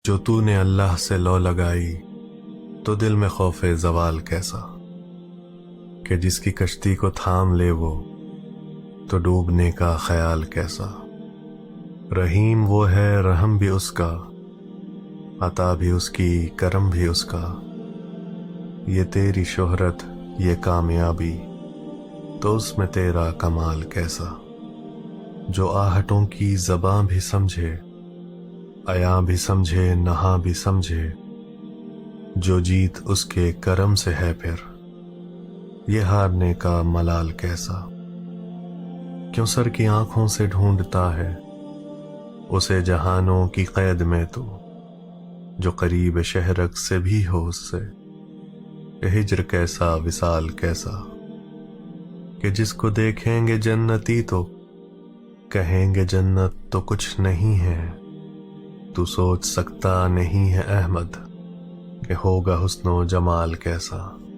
جو تو نے اللہ سے لو لگائی تو دل میں خوف زوال کیسا، کہ جس کی کشتی کو تھام لے وہ تو ڈوبنے کا خیال کیسا۔ رحیم وہ ہے رحم بھی اس کا، عطا بھی اس کی کرم بھی اس کا۔ یہ تیری شہرت یہ کامیابی تو اس میں تیرا کمال کیسا۔ جو آہٹوں کی زباں بھی سمجھے، عیاں بھی سمجھے نہاں بھی سمجھے، جو جیت اس کے کرم سے ہے پھر یہ ہارنے کا ملال کیسا۔ کیوں سر کی آنکھوں سے ڈھونڈتا ہے اسے جہانوں کی قید میں تو، جو قریب شہرک سے بھی ہو اس سے ہجر کیسا وصال کیسا۔ کہ جس کو دیکھیں گے جنتی تو کہیں گے جنت تو کچھ نہیں ہے، تو سوچ سکتا نہیں ہے احمد کہ ہوگا حسن و جمال کیسا۔